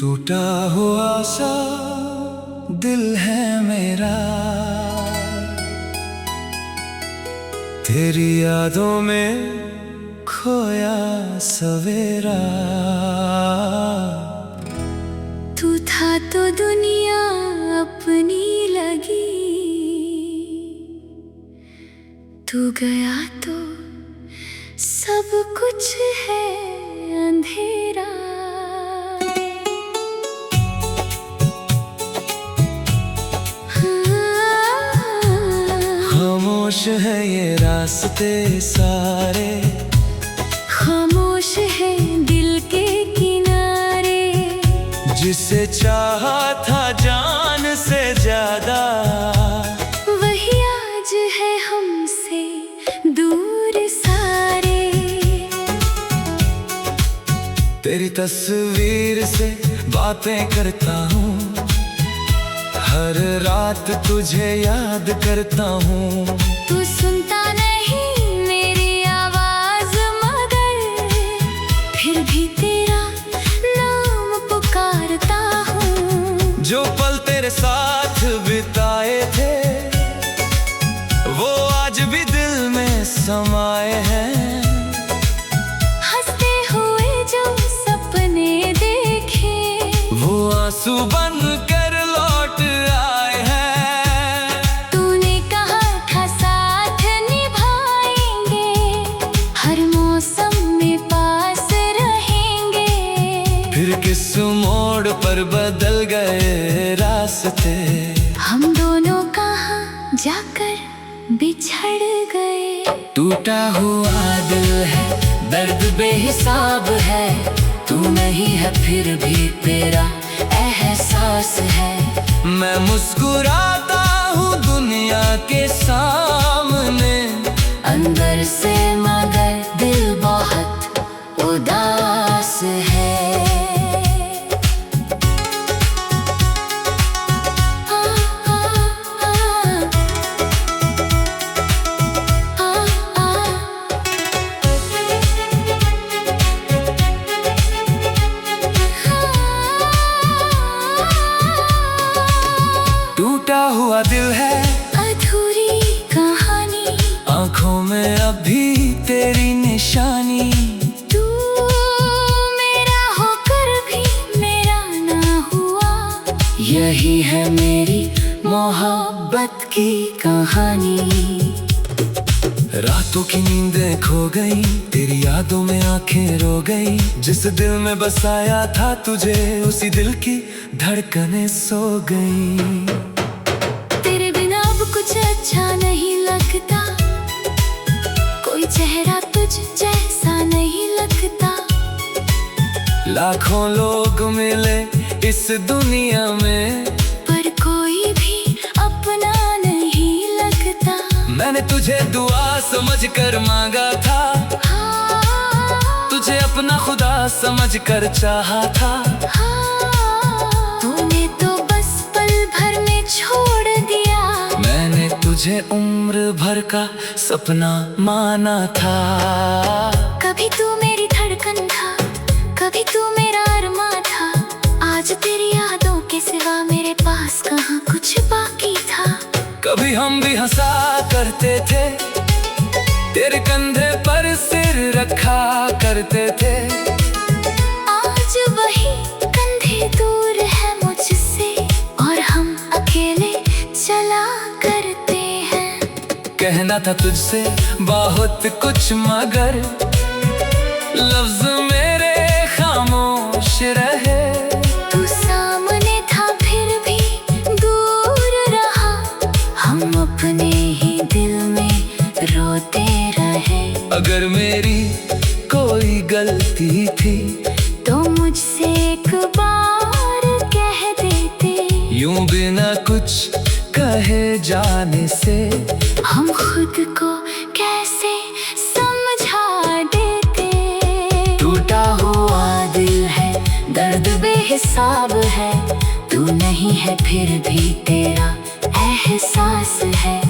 टूटा हुआ सा दिल है मेरा, तेरी यादों में खोया सवेरा। तू था तो दुनिया अपनी लगी, तू गया तो सब कुछ है अंधेरा। खामोश है ये रास्ते सारे, खामोश है दिल के किनारे। जिसे चाहा था जान से ज्यादा, वही आज है हमसे दूर सारे। तेरी तस्वीर से बातें करता हूँ, हर रात तुझे याद करता हूँ। तू सुनता नहीं मेरी आवाज, मगर फिर भी तेरा नाम पुकारता हूँ। जो पल तेरे साथ बिताए थे, वो आज भी दिल में समाए हैं। हंसते हुए जो सपने देखे, वो आंसू बन कर लौट आए हैं। तूने कहा था साथ निभाएंगे, हर मौसम में पास रहेंगे। फिर किस मोड़ पर बदल गए रास्ते, हम दोनों कहाँ जाकर बिछड़ गए। टूटा हुआ दिल है, दर्द बेहिसाब है। तू नहीं है फिर भी तेरा एहसास है। मैं मुस्कुराता हूँ दुनिया के सामने, अंदर से मगर दिल बहुत उदास है। टूटा हुआ दिल है, अधूरी कहानी, आंखों में अभी तेरी निशानी। तू मेरा होकर भी मेरा ना हुआ, यही है मेरी मोहब्बत की कहानी। रातों की नींदें खो गई, तेरी यादों में आंखें रो गई। जिस दिल में बसाया था तुझे, उसी दिल की धड़कनें सो गई। तेरे बिना अब कुछ अच्छा नहीं लगता, कोई चेहरा तुझ जैसा नहीं लगता। लाखों लोग मिले इस दुनिया में, पर कोई भी अपना नहीं लगता। मैंने तुझे दुआ समझ कर मांगा था, हाँ, तुझे अपना खुदा समझ कर चाहा था। हाँ, तूने तो बस पल भर में छोड़ दिया। मैंने तुझे उम्र भर का सपना माना था। कभी तू मेरी धड़कन था, कभी तू मेरा अरमा था। आज तेरी यादों के सिवा मेरे पास कहाँ कुछ बाकी था। कभी हम भी हंसा करते थे, तेरे कंधे पर सिर रखा करते थे। आज वही कंधे दूर है मुझसे, और हम अकेले चला करते हैं। कहना था तुझसे बहुत कुछ, मगर लफ्ज मेरे खामोश रहे। तू सामने था फिर भी दूर रहा, हम अपने ही दिल में रोते रहे। अगर मेरी कोई गलती थी, तो मुझसे एक बार कह देते। यूं बिना कुछ कहे जाने से हम खुद को कैसे समझा देते। टूटा हुआ दिल है, दर्द बेहिसाब है। तू नहीं है फिर भी तेरा एहसास है।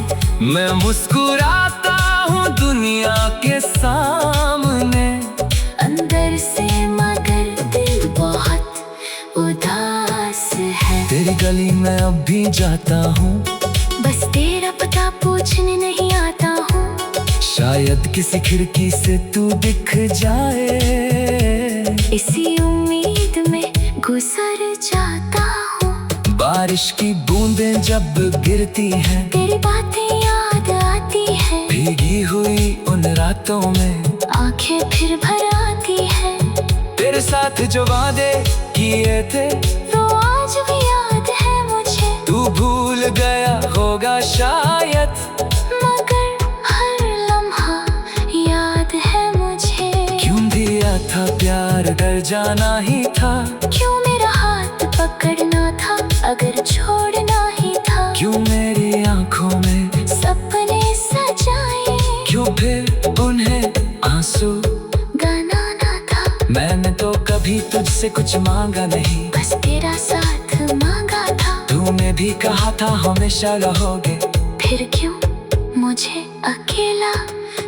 मैं मुस्कुराता हूँ दुनिया के सामने, अंदर से गली में अब भी जाता हूँ, बस तेरा पता पूछने नहीं आता हूँ। शायद किसी खिड़की से तू दिख जाए, इसी उम्मीद में गुजर जाता हूँ। बारिश की बूंदें जब गिरती हैं, तेरी बातें याद आती है। भीगी हुई उन रातों में आंखें फिर भर आती है। तेरे साथ जो वादे किए थे वो आज भी याद है मुझे। तू भूल गया होगा शायद, मगर हर लम्हा याद है मुझे। क्यों दिया था प्यार, डर जाना ही था। क्यों मेरा हाथ पकड़ना था, अगर छोड़ना ही था। क्यों मेरी आंखों में सपने सजाए, क्यों फिर उन्हें आंसू गाना ना था। मैंने तो कभी तुझसे कुछ मांगा नहीं, बस तेरा साथ मांगा था। तूने भी कहा था हमेशा रहोगे, फिर क्यों मुझे अकेला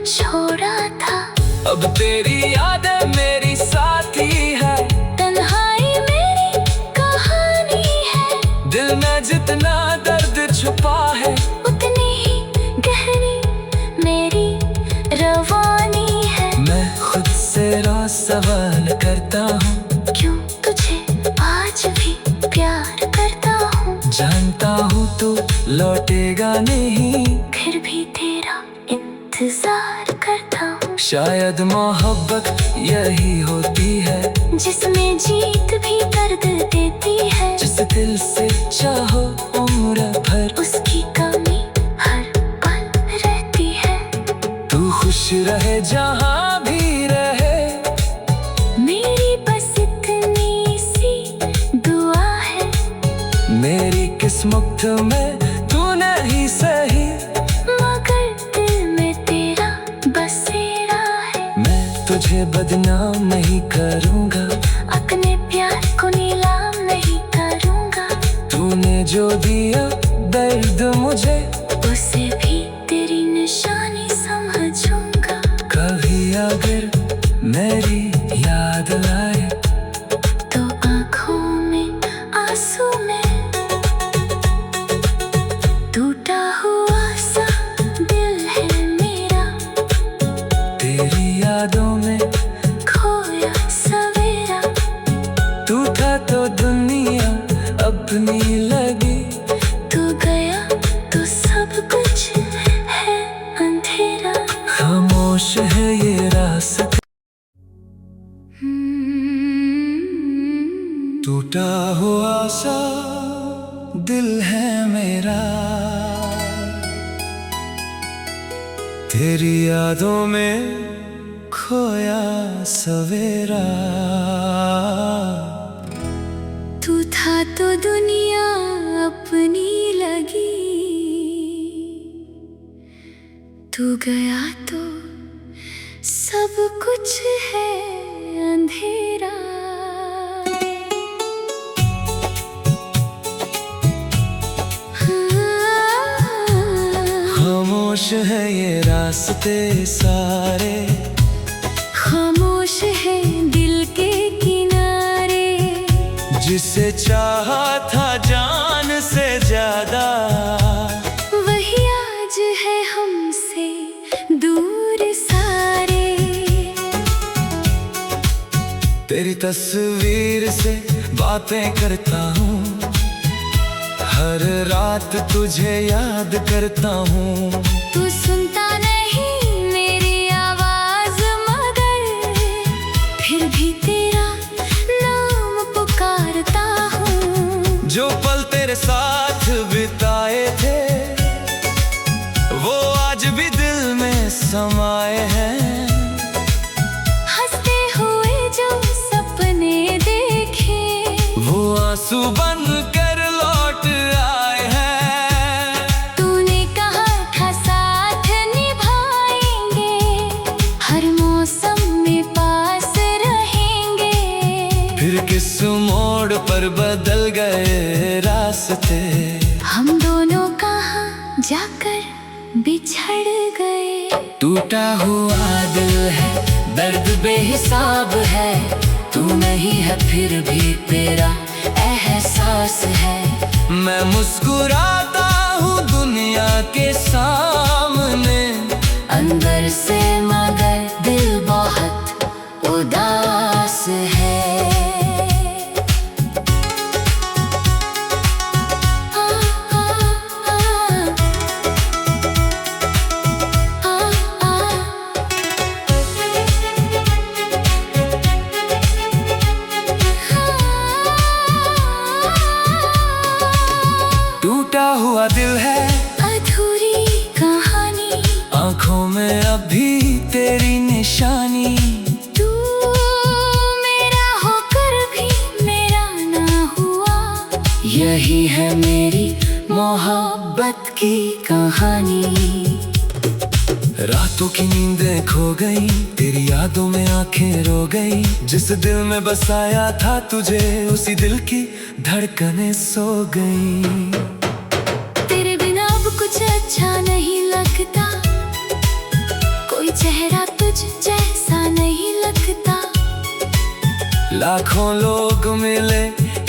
छोड़ा था। अब तेरी यादें मेरी साथी है, तन्हाई मेरी कहानी है। दिल में जितना दर्द छुपा है, उतनी ही गहरी मेरी रवानी है। मैं खुद से रोज सवाल करता हूँ, क्यों तुझे आज भी प्यार करता हूँ। जानता हूँ तू लौटेगा नहीं, फिर भी तेरा इंतजार करता हूँ। शायद मोहब्बत यही होती है, जिसमें जीत भी दर्द देती है। जिस दिल से चाहो उम्र भर, उसकी कमी हर पल रहती है। तू खुश रहे जहाँ भी रहे, मेरी बस इतनी सी दुआ है। मेरी किस्मत में तू नहीं सही, मगर दिल में तेरा बसेरा है। मैं तुझे बदनाम नहीं करूँगा, अपने प्यार को नीलाम नहीं करूँगा। तूने जो दिया दर्द मुझे, उसे भी तेरी निशानी समझूंगा। कभी अगर मेरी याद आए तो आँखों में आंसू में टूटा हुआ सा दिल है मेरा। तेरी यादों में खोया सवेरा, तू था तो दुनिया अपनी लगी। तू गया तो सब कुछ है अंधेरा। खामोश है ये रास्ता, टूटा हुआ सा दिल है मेरा। तेरी यादों में खोया सवेरा। तू था तो दुनिया अपनी लगी, तू गया तो सब कुछ है अंधेरा। खामोश है ये रास्ते सारे, खामोश है दिल के किनारे। जिसे चाहा था जान से ज्यादा, वही आज है हमसे दूर सारे। तेरी तस्वीर से बातें करता हूँ, हर रात तुझे याद करता हूँ। तू सुनता नहीं मेरी आवाज, मगर फिर भी तेरा नाम पुकारता हूँ। जो पल तेरे साथ बिताए थे, वो आज भी दिल में समाए हैं। हंसते हुए जो सपने देखे, वो आंसू बन कर लौट आए हैं। तूने कहा था साथ निभाएंगे, हर मौसम में पास रहेंगे। फिर किस मोड़ पर बदल गए रास्ते, हम दोनों कहाँ जाकर बिछड़ गए। टूटा हुआ दिल है, दर्द बेहिसाब है। तू नहीं है फिर भी तेरा एहसास है। मैं मुस्कुराता हूँ दुनिया के सामने, अंदर से मगर दिल बहुत उदास है। टूटा हुआ दिल है अधूरी कहानी, आंखों में अभी तेरी निशानी। तू मेरा होकर भी मेरा ना हुआ, यही है मेरी मोहब्बत की कहानी। रातों की नींदें खो गई, तेरी यादों में आंखें रो गई। जिस दिल में बसाया था तुझे, उसी दिल की धड़कनें सो गई। तेरे बिना अब कुछ अच्छा नहीं लगता, कोई चेहरा तुझ जैसा नहीं लगता। लाखों लोग मिले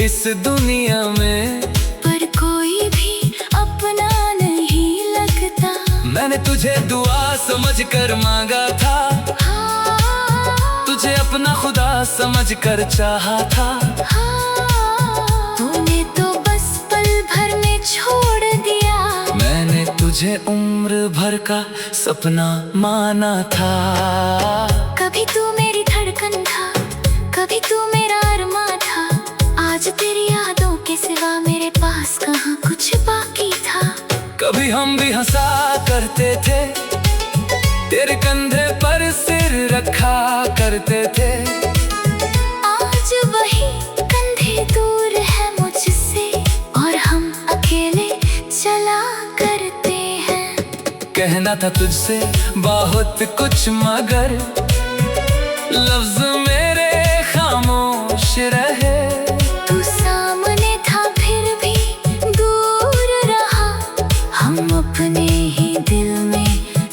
इस दुनिया में, पर कोई भी अपना नहीं लगता। मैंने तुझे दुआ समझ कर मांगा था, हाँ, तुझे अपना खुदा समझ कर चाहा था। हाँ, तूने तो बस पल भर में छोड़ दिया, मैंने तुझे उम्र भर का सपना माना था। कभी तू मेरी धड़कन था, कभी तू मेरा अरमा था। आज तेरी यादों के सिवा मेरे पास कहाँ कुछ बाकी था। कभी हम भी हंसा करते थे, तेरे कंधे पर सिर रखा करते थे। आज वही कंधे दूर है मुझसे, और हम अकेले चला करते हैं। कहना था तुझसे बहुत कुछ, मगर लफ्ज मेरे खामोश रहे। तू सामने था फिर भी दूर रहा, हम अपने ही दिल में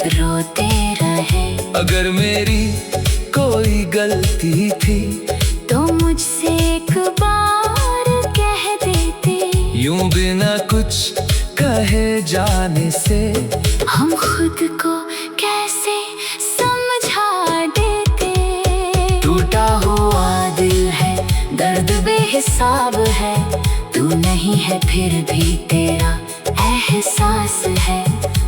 रोते रहे। अगर मेरी कोई गलती थी तो मुझसे एक बार कह देते, यूं बिना कुछ कहे जाने से। हम खुद को कैसे समझा देते। टूटा हुआ दिल है, दर्द बेहिसाब है। तू नहीं है फिर भी तेरा एहसास है।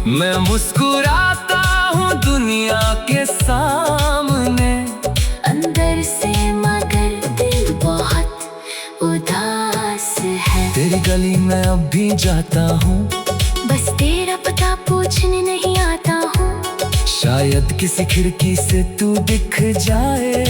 मैं मुस्कुराता हूँ दुनिया के सामने, अंदर से मगर दिल बहुत उदास है। तेरी गली में अब भी जाता हूँ, बस तेरा पता पूछने नहीं आता हूँ। शायद किसी खिड़की से तू दिख जाए।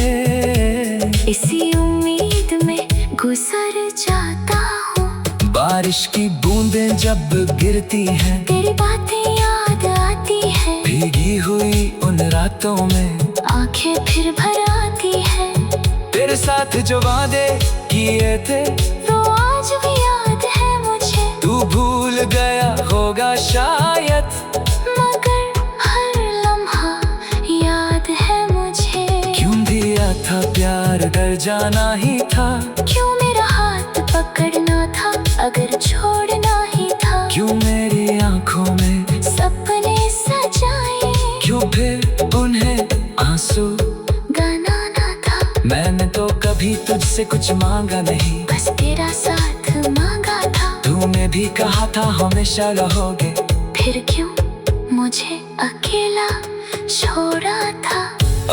इसी उम्मीद में गुजर जाता हूँ। बारिश की बूंदें जब गिरती हैं, तेरी बातें याद आती है। भीगी हुई उन रातों में आंखें फिर भर आती है। तेरे साथ जो वादे किए थे, तो आज भी याद है मुझे। तू भूल गया होगा शायद, मगर हर लम्हा याद है मुझे। क्यों दिया था प्यार, डर जाना ही था। क्यों मेरा हाथ पकड़ना था, अगर छोड़ना ही था। क्यों मेरी आंखों में सपने सजाए, क्यों फिर उन्हें आंसू गनाना था। मैंने तो कभी तुझसे कुछ मांगा नहीं, बस तेरा साथ मांगा था। तूने भी कहा था हमेशा रहोगे, फिर क्यों मुझे अकेला छोड़ा था।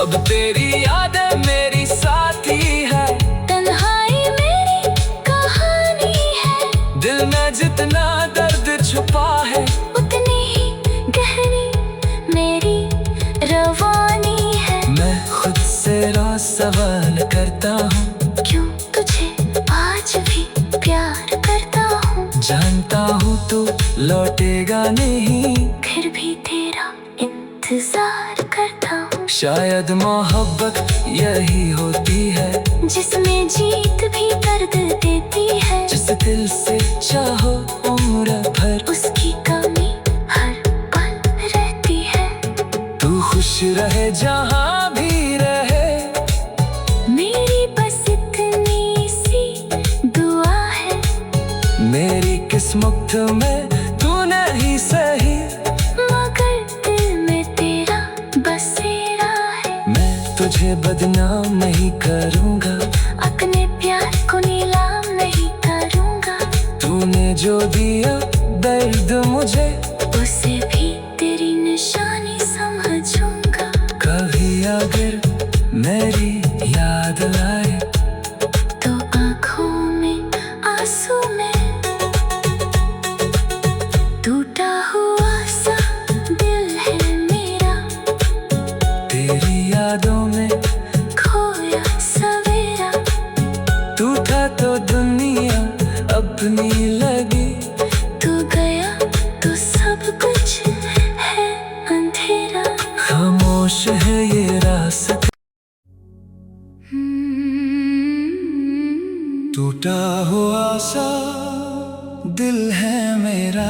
अब तेरी यादें मेरी साथी है। तन्हाई मेरी कहानी है, दिल में जितना दर्द छुपा है, उतनी ही गहरी मेरी रवानी है। मैं खुद से रोज सवाल करता हूँ, क्यों तुझे आज भी प्यार करता हूँ। जानता हूँ तू लौटेगा नहीं, फिर भी तेरा इंतजार करता हूँ। शायद मोहब्बत यही होती है, जिसमें जीत भी दर्द देती है। जिस दिल से चाहो उम्र भर, उसकी कमी हर पल रहती है। तू खुश रहे जहाँ भी रहे, मेरी बस इतनी सी दुआ है। मेरी किस्मत इस मुक्त में तू नहीं सही, मगर दिल में तेरा बसेरा है। मैं तुझे बदनाम नहीं करूँगा, अपने प्यार को नीलाम नहीं करूँगा। तूने जो दिया दर्द मुझे, उसे भी तेरी निशानी समझूंगा। कभी अगर मेरी याद आए तो आँखों में आंसू में टूटा हुआ सा दिल है मेरा, तेरी यादों में खोया सवेरा। टूटा तो दुनिया अपनी लगी, तू गया तो सब कुछ है अंधेरा। खामोश है ये रास्ता, टूटा हुआ सा दिल है मेरा,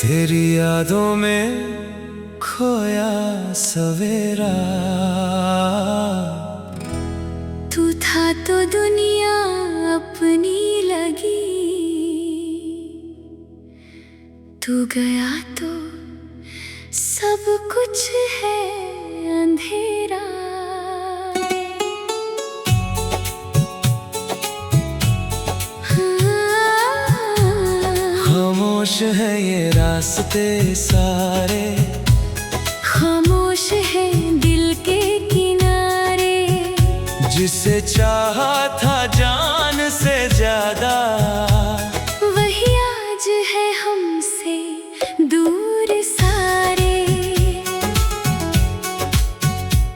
तेरी यादों में खोया सवेरा। तू था तो दुनिया अपनी लगी, तू गया तो सब कुछ है अंधेरा। खामोश है ये रास्ते सारे, खामोश है दिल के किनारे। जिसे चाहा था जान से ज्यादा, वही आज है हमसे दूर सारे।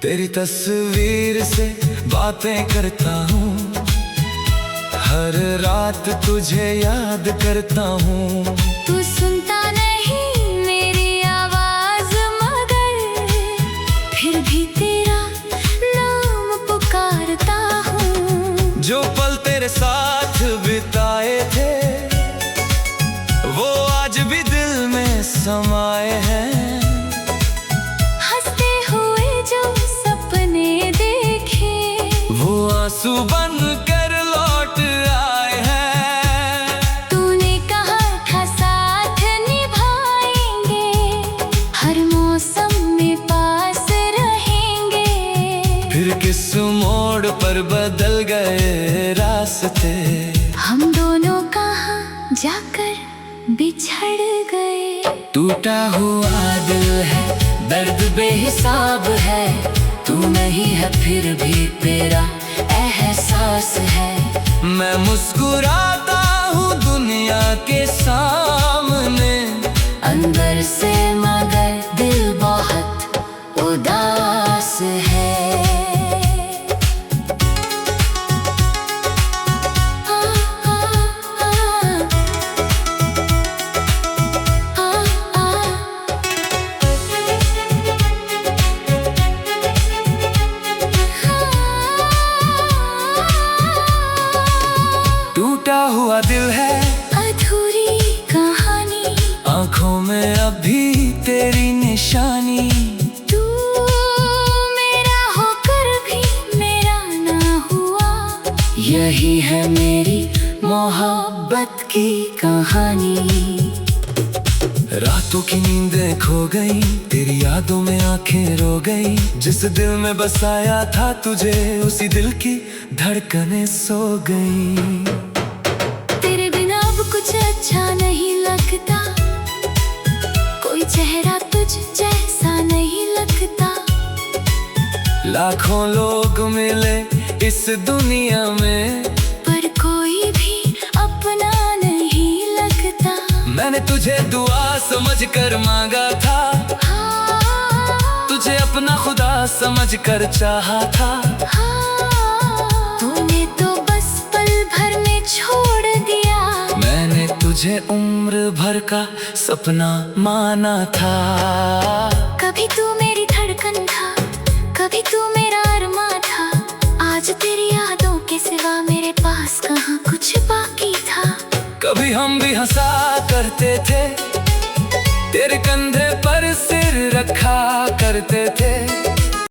तेरी तस्वीर से बातें करता हूँ, हर रात तुझे याद करता हूँ। तू सुनता नहीं मेरी आवाज, मगर फिर भी तेरा नाम पुकारता हूँ। जो पल तेरे साथ बिताए थे, वो आज भी दिल में समाए हैं। हंसते हुए जो सपने देखे, वो आंसू बन कर लौट आए हैं। तूने कहा था साथ निभाएंगे, हर मौसम में पास रहेंगे। फिर किस मोड़ पर बदल गए रास्ते, हम दोनों कहाँ जाकर बिछड़ गए। टूटा हुआ दिल है, दर्द बेहिसाब है, तू नहीं है फिर भी तेरा एहसास है। मैं मुस्कुराता हूँ दुनिया के सामने, अंदर से मगर दिल बहुत उदास है। टूटा हुआ दिल है, अधूरी कहानी, आँखों में अभी तेरी निशानी। तू मेरा होकर भी मेरा ना हुआ। यही है मेरी मोहब्बत की कहानी। रातों की नींदें खो गई, तेरी यादों में आंखें रो गई। जिस दिल में बसाया था तुझे, उसी दिल की धड़कनें सो गई। तेरे बिना अब कुछ अच्छा नहीं लगता, कोई चेहरा तुझ जैसा नहीं लगता। लाखों लोग मिले इस दुनिया में, पर कोई भी अपना नहीं लगता। मैंने तुझे दुआ समझ कर मांगा था, तुझे अपना खुदा समझ कर चाहा था। तूने तो बस पल भर में छोड़ दिया, मैंने तुझे उम्र भर का सपना माना था। कभी तू मेरी धड़कन था, कभी तू मेरा अरमा था। आज तेरी यादों के सिवा मेरे पास कहाँ कुछ बाकी था। कभी हम भी हंसा करते थे, तेरे कंधे पर सिर रखा करते थे।